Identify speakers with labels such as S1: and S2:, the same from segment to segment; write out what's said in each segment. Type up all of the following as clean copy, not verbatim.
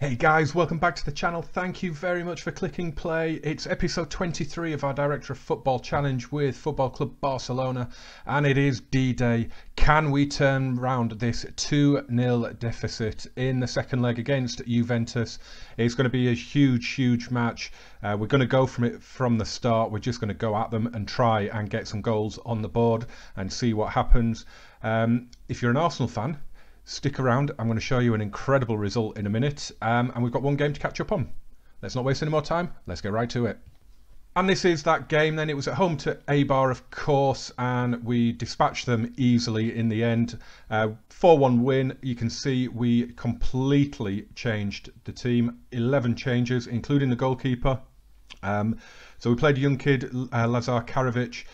S1: Hey guys, welcome back to the channel. Thank you very much for clicking play. It's episode 23 of our Director of Football Challenge with Football Club Barcelona, and it is D-Day. Can we turn round this 2-0 deficit in the second leg against Juventus? It's going to be a huge match. We're going to go from the start. We're just going to go at them and try and get some goals on the board and see what happens. If you're an Arsenal fan, stick around. I'm going to show you an incredible result in a minute, and we've got one game to catch up on. Let's not waste any more time. Let's get right to it. And this is that game then. It was at home to Eibar, of course, and we dispatched them easily in the end. 4-1 win. You can see we completely changed the team. 11 changes, including the goalkeeper. So we played a young kid, Lazar Karavic,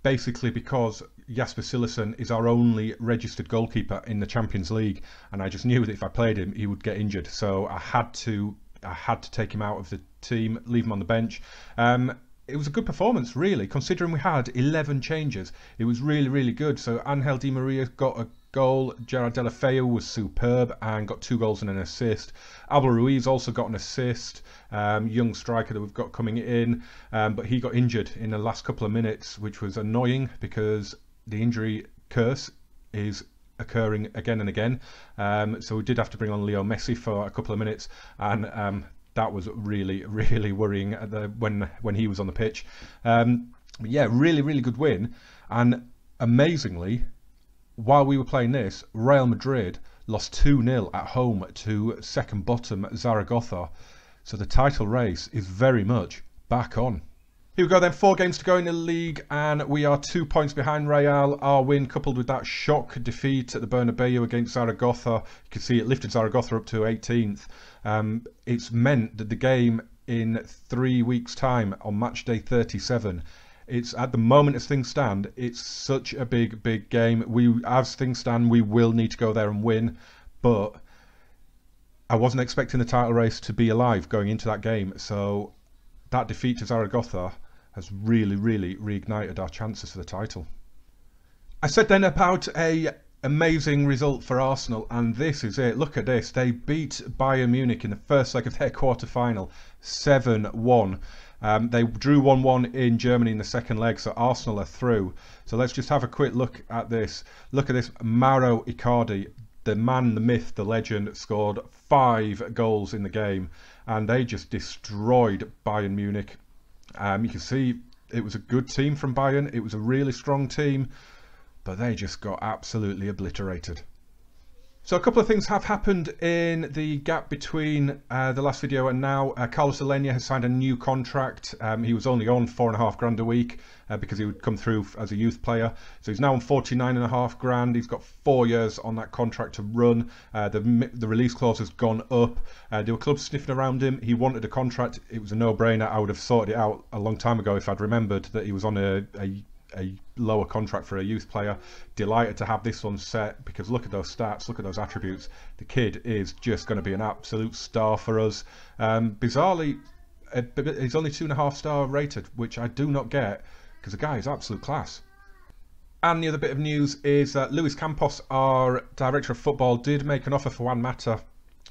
S1: basically because Jasper Cillessen is our only registered goalkeeper in the Champions League, and I just knew that if I played him he would get injured, so I had to take him out of the team, leave him on the bench. It was a good performance, really, considering we had 11 changes. It was really good. So Angel Di Maria got a goal, Gerard Deulofeu was superb and got 2 goals and an assist. Abel Ruiz also got an assist, young striker that we've got coming in, but he got injured in the last couple of minutes, which was annoying because the injury curse is occurring again and again. So we did have to bring on Leo Messi for a couple of minutes, and that was really worrying when he was on the pitch. Yeah, really good win. And amazingly, while we were playing this, Real Madrid lost 2-0 at home to second bottom Zaragoza. So the title race is very much back on. Here we go then, 4 games to go in the league, and we are 2 points behind Real. Our win, coupled with that shock defeat at the Bernabeu against Zaragoza, you can see it lifted Zaragoza up to 18th. It's meant that the game in 3 weeks' time, on match day 37, it's at the moment, as things stand, it's such a big game. As things stand, we will need to go there and win, but I wasn't expecting the title race to be alive going into that game, so that defeat to Zaragoza has really reignited our chances for the title. I said then about a amazing result for Arsenal, and this is it. Look at this. They beat Bayern Munich in the first leg of their quarter-final 7-1. They drew 1-1 in Germany in the second leg, so Arsenal are through. So let's just have a quick look at this. Look at this. Mauro Icardi, the man, the myth, the legend, scored 5 goals in the game, and they just destroyed Bayern Munich. You can see it was a good team from Bayern. It was a really strong team, but they just got absolutely obliterated. So a couple of things have happened in the gap between the last video and now. Carlos Alenia has signed a new contract. He was only on £4.5 a week because he would come through as a youth player. So he's now on £49.5. He's got 4 years on that contract to run. The release clause has gone up. There were clubs sniffing around him. He wanted a contract. It was a no-brainer. I would have sorted it out a long time ago if I'd remembered that he was on a lower contract for a youth player. Delighted to have this one set, because look at those stats, look at those attributes. The kid is just going to be an absolute star for us. Bizarrely, he's only 2.5 star rated, which I do not get, because the guy is absolute class. And the other bit of news is that Luis Campos, our Director of Football, did make an offer for Juan Mata.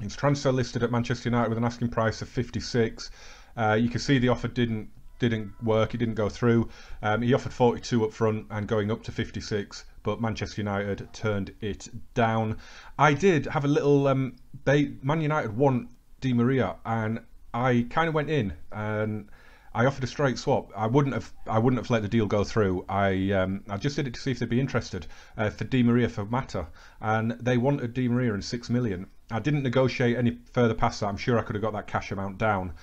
S1: He's transfer listed at Manchester United with an asking price of 56. You can see the offer didn't work, it didn't go through. He offered 42 up front and going up to 56, but Manchester United turned it down. I did have a little Man United want Di Maria, and I kind of went in and I offered a straight swap. I wouldn't have let the deal go through. I just did it to see if they'd be interested for Di Maria for Mata, and they wanted Di Maria in 6 million. I didn't negotiate any further past that. I'm sure I could have got that cash amount down.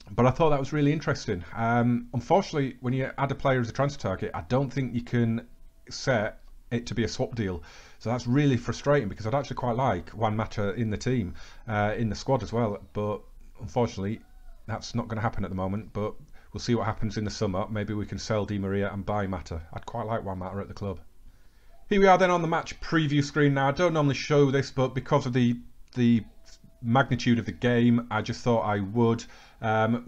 S1: But I thought that was really interesting. Unfortunately, when you add a player as a transfer target, I don't think you can set it to be a swap deal. So that's really frustrating, because I'd actually quite like Juan Mata in the team, in the squad as well. But unfortunately, that's not going to happen at the moment. But we'll see what happens in the summer. Maybe we can sell Di Maria and buy Mata. I'd quite like Juan Mata at the club. Here we are then on the match preview screen now. I don't normally show this, but because of the magnitude of the game, I just thought I would.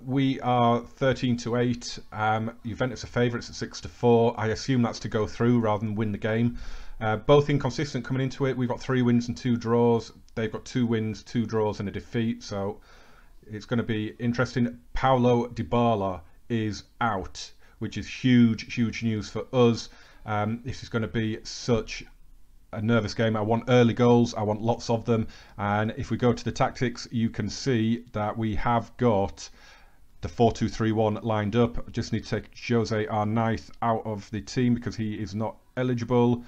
S1: We are 13-8. Juventus are favourites at 6-4. I assume that's to go through rather than win the game. Both inconsistent coming into it. We've got 3 wins and 2 draws. They've got 2 wins, 2 draws and a defeat. So it's going to be interesting. Paulo Dybala is out, which is huge news for us. This is going to be such a nervous game. I want early goals. I want lots of them. And if we go to the tactics, you can see that we have got the 4-2-3-1 lined up. I just need to take Jose Arnaiz out of the team because he is not eligible.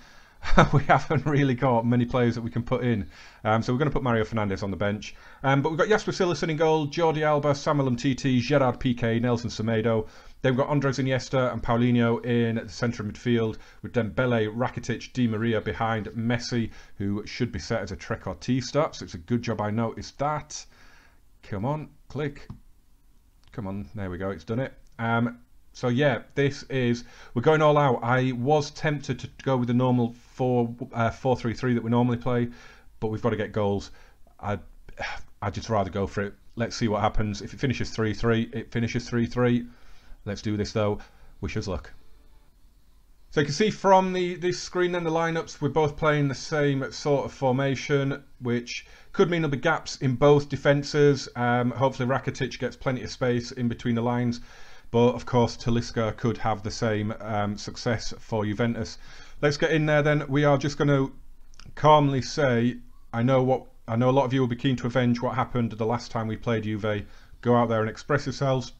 S1: We haven't really got many players that we can put in. So we're going to put Mario Fernandes on the bench. But we've got Jasper Cillessen in goal, Jordi Alba, Samuel Umtiti, Gerard Piqué, Nelson Semedo. Then we've got Andres Iniesta and Paulinho in the centre of midfield with Dembele, Rakitic, Di Maria behind Messi, who should be set as a trequartista. So it's a good job I noticed that. Come on, click. Come on, there we go, it's done it. So yeah, we're going all out. I was tempted to go with the normal 4-3-3 that we normally play, but we've got to get goals. I'd just rather go for it. Let's see what happens. If it finishes 3-3, it finishes 3-3. Let's do this though. Wish us luck. So you can see from this screen then the lineups, we're both playing the same sort of formation, which could mean there'll be gaps in both defences. Hopefully Rakitic gets plenty of space in between the lines. But of course Talisca could have the same success for Juventus. Let's get in there then. We are just going to calmly say, I know a lot of you will be keen to avenge what happened the last time we played Juve. Go out there and express yourselves.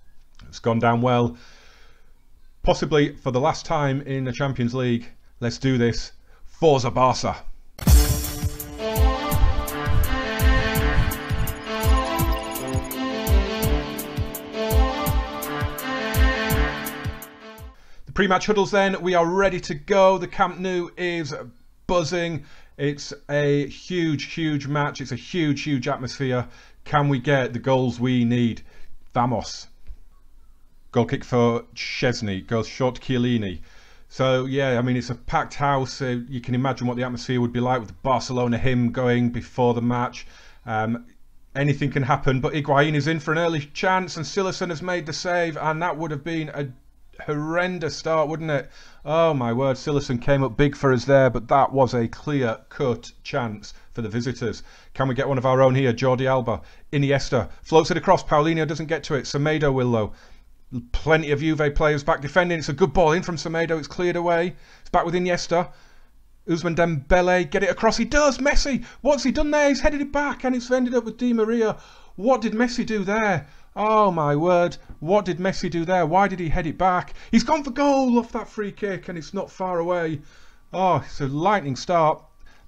S1: It's gone down well. Possibly for the last time in the Champions League. Let's do this. Forza Barca. The pre-match huddles then. We are ready to go. The Camp Nou is buzzing. It's a huge match. It's a huge atmosphere. Can we get the goals we need? Vamos. Goal kick for Szczesny, goes short to Chiellini. So yeah, I mean, it's a packed house. You can imagine what the atmosphere would be like with the Barcelona hymn going before the match. Anything can happen, but Higuain is in for an early chance and Cillessen has made the save, and that would have been a horrendous start, wouldn't it? Oh my word, Cillessen came up big for us there, but that was a clear-cut chance for the visitors. Can we get one of our own here? Jordi Alba, Iniesta, floats it across, Paulinho doesn't get to it, Semedo will though. Plenty of Juve players back defending. It's a good ball in from Semedo. It's cleared away. It's back with Iniesta. Ousmane Dembele. Get it across. He does. Messi. What's he done there? He's headed it back and it's ended up with Di Maria. What did Messi do there? Oh my word. What did Messi do there? Why did he head it back? He's gone for goal off that free kick and it's not far away. Oh, it's a lightning start.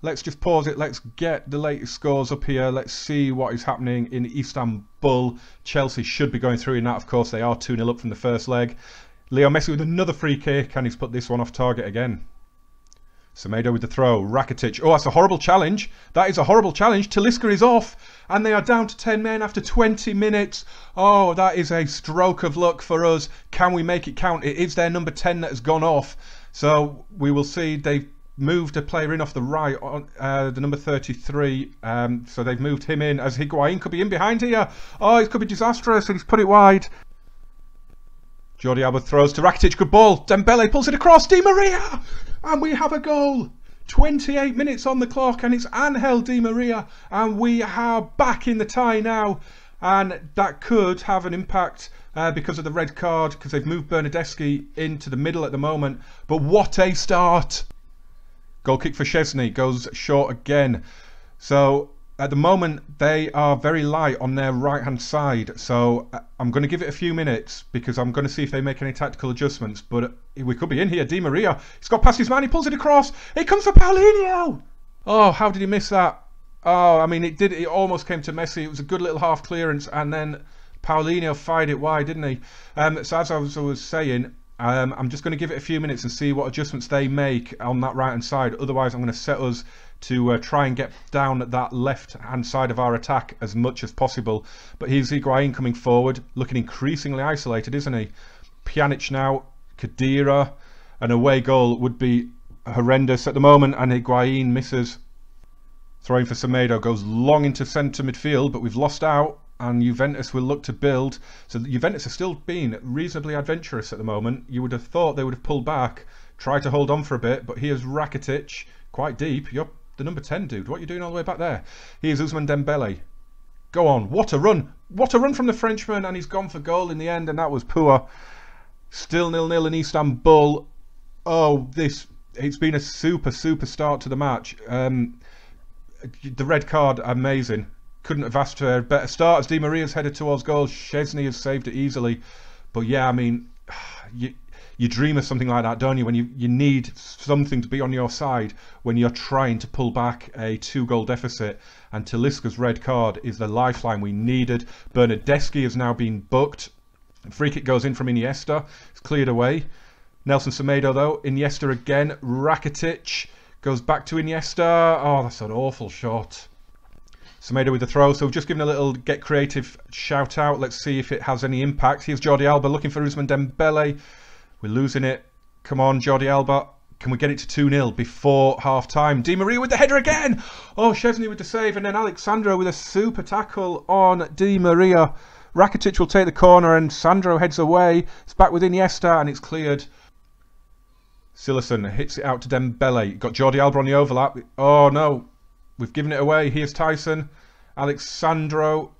S1: Let's just pause it. Let's get the latest scores up here. Let's see what is happening in Istanbul. Chelsea should be going through in that, of course. They are 2-0 up from the first leg. Leo Messi with another free kick, and he's put this one off target again. Semedo with the throw. Rakitic. Oh, that's a horrible challenge. That is a horrible challenge. Talisca is off, and they are down to 10 men after 20 minutes. Oh, that is a stroke of luck for us. Can we make it count? It is their number 10 that has gone off. So we will see. They've moved a player in off the right, the number 33, so they've moved him in as Higuain could be in behind here. Oh, it could be disastrous, and he's put it wide. Jordi Alba throws to Rakitic, good ball. Dembele pulls it across, Di Maria, and we have a goal. 28 minutes on the clock, and it's Angel Di Maria, and we are back in the tie now, and that could have an impact because of the red card, because they've moved Bernardeschi into the middle at the moment. But what a start! Goal kick for Szczesny, goes short again. So at the moment they are very light on their right hand side, so I'm going to give it a few minutes because I'm going to see if they make any tactical adjustments. But we could be in here. Di Maria, he's got past his man, he pulls it across, it comes for Paulinho. Oh, how did he miss that? Oh, I mean, it almost came to Messi. It was a good little half clearance, and then Paulinho fired it wide, didn't he? So as I was saying, I'm just going to give it a few minutes and see what adjustments they make on that right hand side. Otherwise I'm going to set us to try and get down at that left hand side of our attack as much as possible. But here's Higuain coming forward, looking increasingly isolated, isn't he? Pjanic now, Khedira. An away goal would be horrendous at the moment, and Higuain misses. Throwing for Semedo, goes long into centre midfield, but we've lost out. And Juventus will look to build. So Juventus have still been reasonably adventurous at the moment. You would have thought they would have pulled back, tried to hold on for a bit, but here's Rakitic, quite deep. You're the number 10, dude. What are you doing all the way back there? Here's Ousmane Dembele. Go on. What a run. What a run from the Frenchman. And he's gone for goal in the end. And that was poor. Still 0-0 in Istanbul. Oh, it's been a super start to the match. The red card, amazing. Couldn't have asked for a better start as Di Maria's headed towards goal. Szczesny has saved it easily. But yeah, I mean, you dream of something like that, don't you? When you need something to be on your side when you're trying to pull back a 2-goal deficit. And Talisca's red card is the lifeline we needed. Bernardeschi has now been booked. Free kick goes in from Iniesta. It's cleared away. Nelson Semedo though. Iniesta again. Rakitic goes back to Iniesta. Oh, that's an awful shot. Semedo with the throw. So we've just given a little get creative shout out. Let's see if it has any impact. Here's Jordi Alba looking for Ousmane Dembele. We're losing it. Come on, Jordi Alba. Can we get it to 2-0 before half time? Di Maria with the header again. Oh, Szczesny with the save. And then Alexandro with a super tackle on Di Maria. Rakitic will take the corner and Sandro heads away. It's back with Iniesta and it's cleared. Silerson hits it out to Dembele. Got Jordi Alba on the overlap. Oh no, we've given it away. Here's Tyson. Alexandro.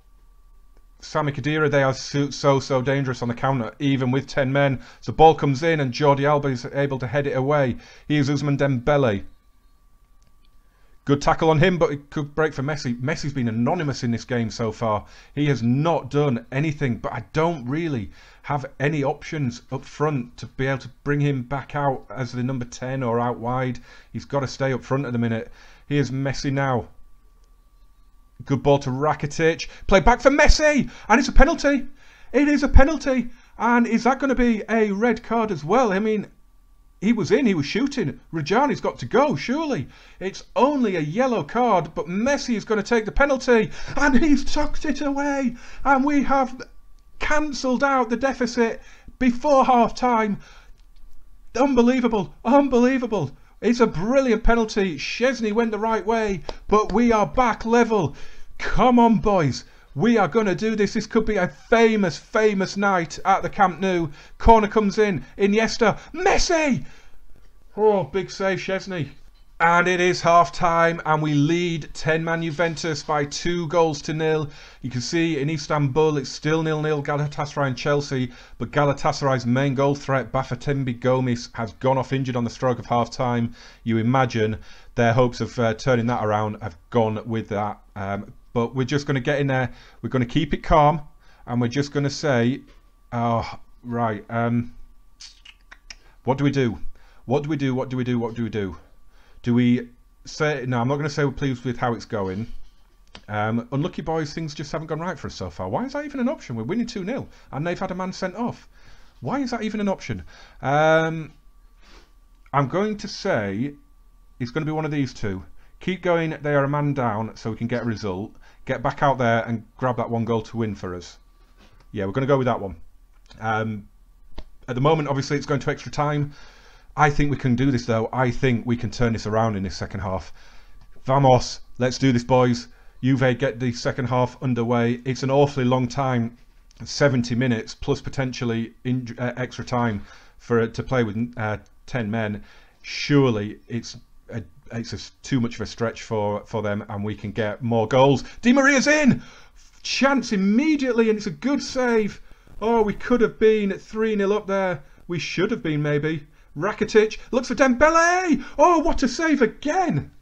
S1: Sami Khedira, they are so dangerous on the counter, even with 10 men. So the ball comes in and Jordi Alba is able to head it away. Here's Ousmane Dembele. Good tackle on him, but it could break for Messi. Messi's been anonymous in this game so far. He has not done anything, but I don't really have any options up front to be able to bring him back out as the number 10 or out wide. He's got to stay up front at the minute. Here's Messi now. Good ball to Rakitic. Play back for Messi. And it's a penalty. It is a penalty. And is that going to be a red card as well? I mean, he was in, he was shooting. Rajani's got to go, surely. It's only a yellow card, but Messi is going to take the penalty. And he's tucked it away. And we have cancelled out the deficit before half-time. Unbelievable. Unbelievable. It's a brilliant penalty. Szczesny went the right way, but we are back level. Come on, boys. We are going to do this. This could be a famous night at the Camp Nou. Corner comes in. Iniesta. Messi! Oh, big save, Szczesny. And it is half-time, and we lead 10-man Juventus by 2-0. You can see in Istanbul it's still 0-0 Galatasaray and Chelsea, but Galatasaray's main goal threat, Bafétimbi Gomis, has gone off injured on the stroke of half-time. You imagine their hopes of turning that around have gone with that. But we're just going to get in there. We're going to keep it calm, and we're just going to say, oh, right, what do we do? What do we do? What do we do? What do we do? Do we say... No, I'm not going to say we're pleased with how it's going. Unlucky boys, things just haven't gone right for us so far. Why is that even an option? We're winning 2-0 and they've had a man sent off. Why is that even an option? I'm going to say it's going to be one of these two. Keep going, they are a man down so we can get a result. Get back out there and grab that 1 goal to win for us. Yeah, we're going to go with that one. At the moment, obviously, it's going to extra time. I think we can do this though. I think we can turn this around in this second half. Vamos, let's do this, boys. Juve get the second half underway. It's an awfully long time, 70 minutes plus potentially extra time for to play with 10 men. Surely it's too much of a stretch for them, and we can get more goals. Di Maria's in, chance immediately, and it's a good save. Oh, we could have been 3-0 up there. We should have been maybe. Rakitic looks for Dembele. Oh, what a save again.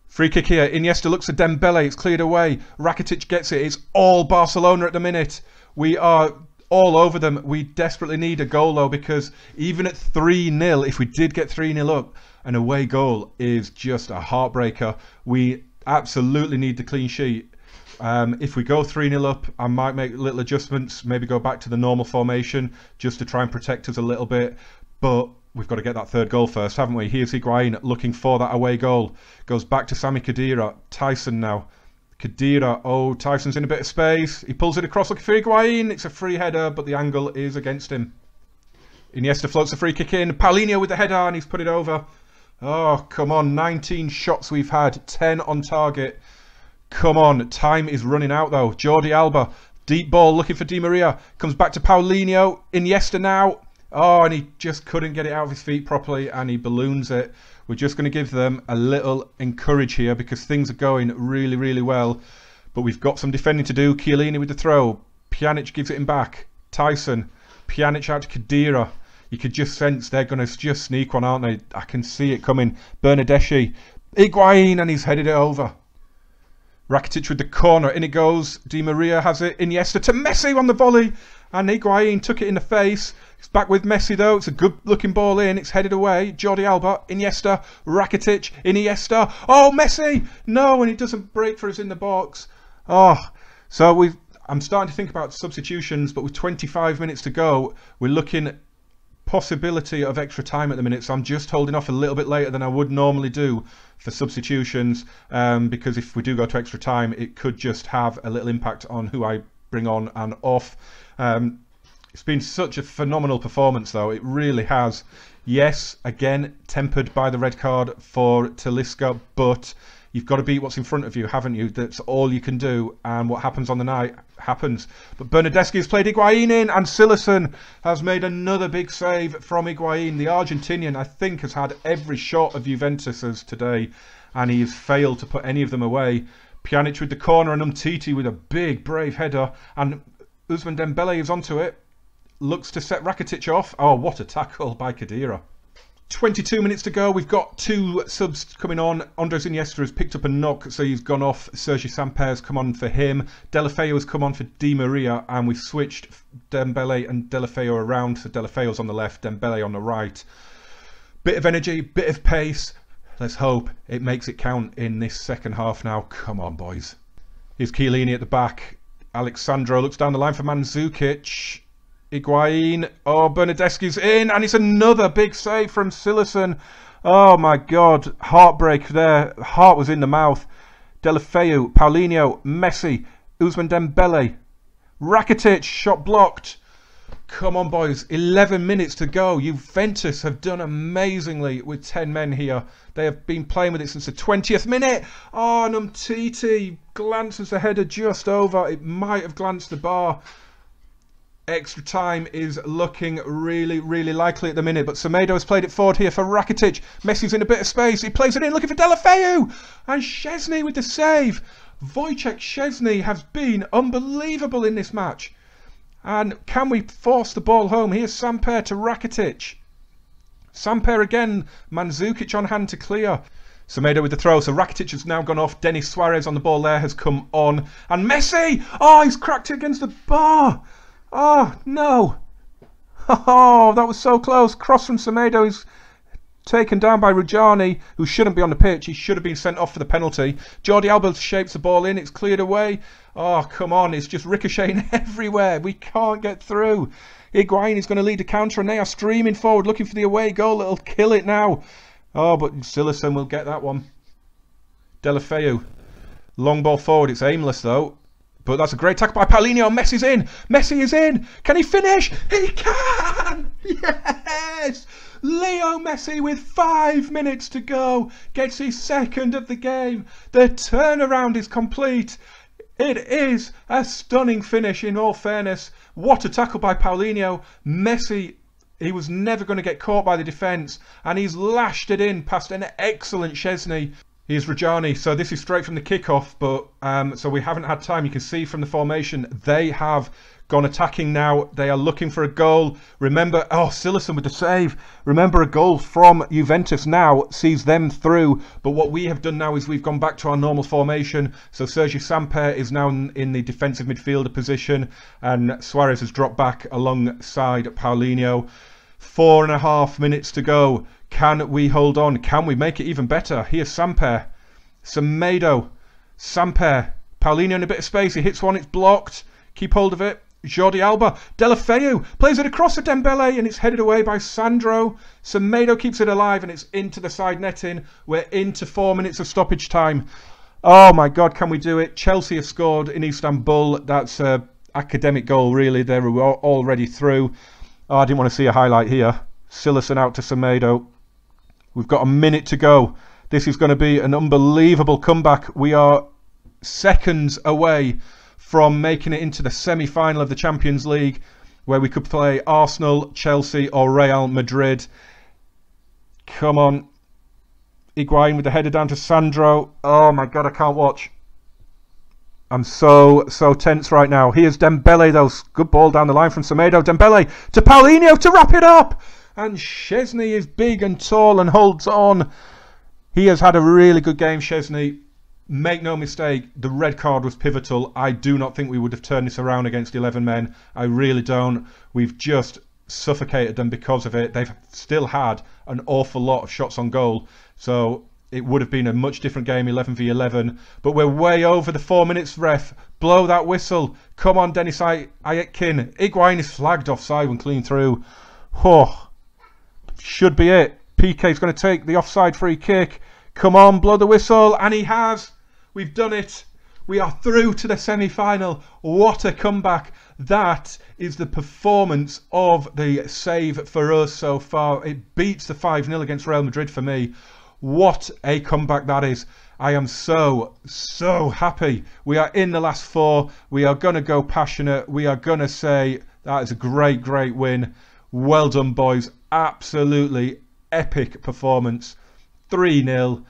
S1: Free kick here. Iniesta looks for Dembele. It's cleared away. Rakitic gets it. It's all Barcelona at the minute. We are all over them. We desperately need a goal though, because even at 3-0, if we did get 3-0 up, an away goal is just a heartbreaker. We absolutely need the clean sheet. If we go 3-0 up, I might make little adjustments, maybe go back to the normal formation just to try and protect us a little bit. But we've got to get that 3rd goal first, haven't we? Here's Higuain looking for that away goal. Goes back to Sami Khedira. Tyson now. Khedira. Oh, Tyson's in a bit of space. He pulls it across looking for Higuain. It's a free header, but the angle is against him. Iniesta floats a free kick in. Paulinho with the header, and he's put it over. Oh, come on. 19 shots we've had. 10 on target. Come on. Time is running out, though. Jordi Alba. Deep ball looking for Di Maria. Comes back to Paulinho. Iniesta now. Oh, and he just couldn't get it out of his feet properly, and he balloons it. We're just going to give them a little encourage here because things are going really, really well. But we've got some defending to do. Chiellini with the throw. Pjanic gives it him back. Tyson. Pjanic out to Khedira. You could just sense they're going to just sneak one, aren't they? I can see it coming. Bernardeschi. Higuain, and he's headed it over. Rakitic with the corner. In it goes. Di Maria has it. Iniesta to Messi on the volley. And Higuain took it in the face. It's back with Messi though. It's a good looking ball in. It's headed away. Jordi Alba, Iniesta, Rakitic, Iniesta. Oh, Messi! No, and it doesn't break for us in the box. Oh, so I'm starting to think about substitutions, but with 25 minutes to go, we're looking at possibility of extra time at the minute. So I'm just holding off a little bit later than I would normally do for substitutions, because if we do go to extra time, it could just have a little impact on who I bring on and off. It's been such a phenomenal performance though, it really has. Yes, again, tempered by the red card for Talisca, but you've got to beat what's in front of you, haven't you? That's all you can do, and what happens on the night happens. But Bernardeschi has played Higuain in, and Silerson has made another big save from Higuain. The Argentinian, I think, has had every shot of Juventus's today, and he has failed to put any of them away. Pjanic with the corner, and Umtiti with a big, brave header, and Ousmane Dembele is onto it. Looks to set Rakitic off. Oh, what a tackle by Khedira. 22 minutes to go. We've got two subs coming on. Andres Iniesta has picked up a knock, so he's gone off. Sergi Samper's come on for him. Deulofeu has come on for Di Maria, and we've switched Dembele and Deulofeu around. So Deulofeu's on the left, Dembele on the right. Bit of energy, bit of pace. Let's hope it makes it count in this second half now. Come on, boys. Here's Chiellini at the back. Alexandro looks down the line for Mandzukic. Higuain. Oh, Bernardeschi's in, and it's another big save from Silerson. Oh my God, heartbreak there. Heart was in the mouth. Deulofeu, Paulinho, Messi, Ousmane Dembele, Rakitic, shot blocked. Come on, boys, 11 minutes to go. Juventus have done amazingly with 10 men here. They have been playing with it since the 20th minute. Oh, and Umtiti glances the header just over. It might have glanced the bar. Extra time is looking really, really likely at the minute, but Semedo has played it forward here for Rakitic. Messi's in a bit of space. He plays it in, looking for Deulofeu, and Szczesny with the save. Wojciech Szczesny has been unbelievable in this match. And can we force the ball home? Here's Samper to Rakitic. Samper again. Mandzukic on hand to clear. Semedo with the throw. So Rakitic has now gone off. Denis Suarez on the ball there has come on. And Messi! Oh, he's cracked it against the bar. Oh, no. Oh, that was so close. Cross from Semedo is taken down by Rujani, who shouldn't be on the pitch. He should have been sent off for the penalty. Jordi Alba shapes the ball in. It's cleared away. Oh, come on. It's just ricocheting everywhere. We can't get through. Higuain is going to lead the counter, and they are streaming forward, looking for the away goal. It'll kill it now. Oh, but Silerson will get that one. Deulofeu. Long ball forward. It's aimless, though. But that's a great tackle by Paulinho. Messi's in. Messi is in. Can he finish? He can! Yes! Leo Messi with 5 minutes to go gets his second of the game. The turnaround is complete. It is a stunning finish, in all fairness. What a tackle by Paulinho. Messi, he was never going to get caught by the defence, and he's lashed it in past an excellent Szczesny. Here's Rajani, so this is straight from the kickoff, but so we haven't had time. You can see from the formation they have gone attacking now. They are looking for a goal. Remember, oh, Silerson with the save. Remember, a goal from Juventus now sees them through. But what we have done now is we've gone back to our normal formation. So Sergi Samper is now in the defensive midfielder position, and Suarez has dropped back alongside Paulinho. 4.5 minutes to go. Can we hold on? Can we make it even better? Here's Samper. Semedo. Samper. Paulinho in a bit of space. He hits one. It's blocked. Keep hold of it. Jordi Alba. Deulofeu plays it across to Dembele, and it's headed away by Sandro. Semedo keeps it alive, and it's into the side netting. We're into 4 minutes of stoppage time. Oh my God, can we do it? Chelsea have scored in Istanbul. That's an academic goal, really. They were already through. Oh, I didn't want to see a highlight here. Silerson out to Semedo. We've got a minute to go. This is going to be an unbelievable comeback. We are seconds away from making it into the semi-final of the Champions League. where we could play Arsenal, Chelsea or Real Madrid. Come on. Higuain with the header down to Sandro. Oh my God, I can't watch. I'm so tense right now. Here's Dembele, though. Good ball down the line from Semedo. Dembele to Paulinho to wrap it up. And Szczesny is big and tall and holds on. He has had a really good game, Szczesny. Make no mistake, the red card was pivotal. I do not think we would have turned this around against 11 men. I really don't. We've just suffocated them because of it. They've still had an awful lot of shots on goal. So it would have been a much different game, 11 v 11. But we're way over the 4 minutes, ref. Blow that whistle. Come on, Dennis Aitken. Higuain is flagged offside when clean through. Oh, should be it. PK's going to take the offside free kick. Come on, blow the whistle. And he has. We've done it. We are through to the semi-final. What a comeback. That is the performance of the save for us so far. It beats the 5-0 against Real Madrid for me. What a comeback that is. I am so happy. We are in the last 4. We are going to go passionate. We are going to say that is a great win. Well done, boys. Absolutely epic performance. 3-0.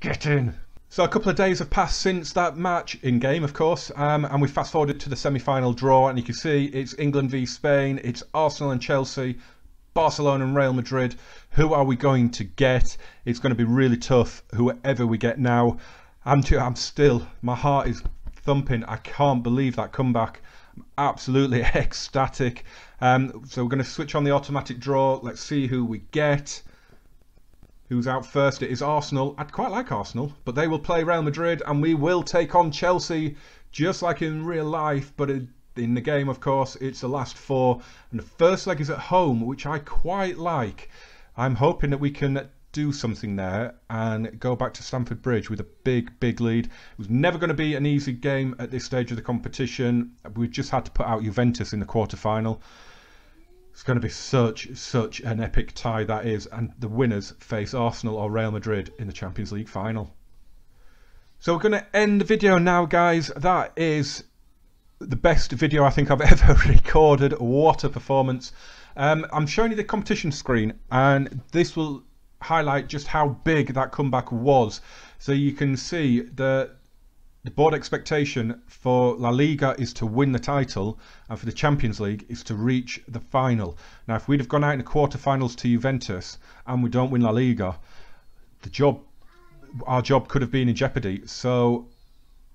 S1: Get in. So a couple of days have passed since that match, in game of course, and we fast forwarded to the semi-final draw, and you can see it's England v Spain, it's Arsenal and Chelsea, Barcelona and Real Madrid. Who are we going to get? It's going to be really tough, whoever we get now. I'm still, my heart is thumping. I can't believe that comeback. I'm absolutely ecstatic. So we're going to switch on the automatic draw. Let's see who we get. Who's out first? It is Arsenal. I'd quite like Arsenal, but they will play Real Madrid and we will take on Chelsea just like in real life, but in the game, of course, it's the last 4. And the first leg is at home, which I quite like. I'm hoping that we can do something there and go back to Stamford Bridge with a big lead. It was never going to be an easy game at this stage of the competition. We just had to put out Juventus in the quarter-final. It's going to be such an epic tie, that is, and the winners face Arsenal or Real Madrid in the Champions League final. So we're going to end the video now, guys. That is the best video I think I've ever recorded. What a performance. I'm showing you the competition screen, and this will highlight just how big that comeback was. So you can see the board expectation for La Liga is to win the title, and for the Champions League is to reach the final. Now, if we'd have gone out in the quarterfinals to Juventus and we don't win La Liga, our job could have been in jeopardy. So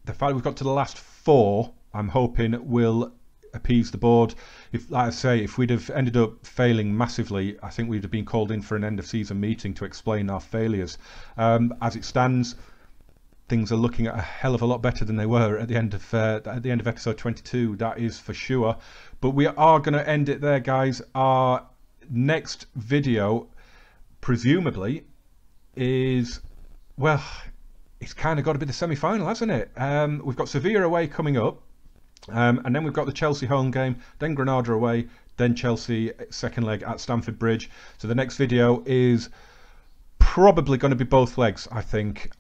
S1: the fact we've got to the last 4, I'm hoping will appease the board. If, like I say, if we'd have ended up failing massively, I think we'd have been called in for an end of season meeting to explain our failures. As it stands, things are looking a hell of a lot better than they were at the end of episode 22, that is for sure. But we are going to end it there, guys. Our next video, presumably, is, well, it's kind of got to be the semi-final, hasn't it? We've got Sevilla away coming up, and then we've got the Chelsea home game, then Granada away, then Chelsea second leg at Stamford Bridge. So the next video is probably going to be both legs, I think.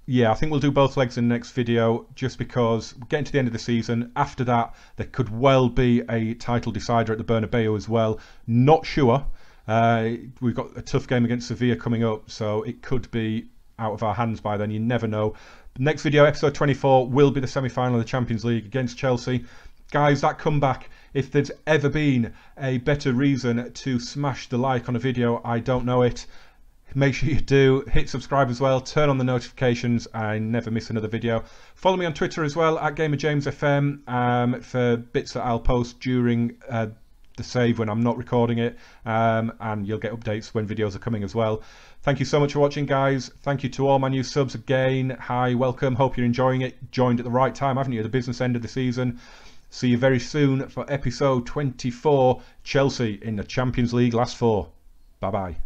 S1: Yeah, I think we'll do both legs in the next video, just because we're getting to the end of the season. After that, there could well be a title decider at the Bernabeu as well. Not sure. We've got a tough game against Sevilla coming up, so it could be out of our hands by then. You never know. Next video, episode 24, will be the semi-final of the Champions League against Chelsea. Guys, that comeback, if there's ever been a better reason to smash the like on a video, I don't know it. Make sure you do hit subscribe as well, turn on the notifications, and never miss another video. Follow me on Twitter as well, at GamerJamesFM, for bits that I'll post during the save when I'm not recording it, and you'll get updates when videos are coming as well. Thank you so much for watching, guys. Thank you to all my new subs again. Hi, welcome. Hope you're enjoying it. Joined at the right time, haven't you? The business end of the season. See you very soon for episode 24, Chelsea in the Champions League last 4. Bye-bye.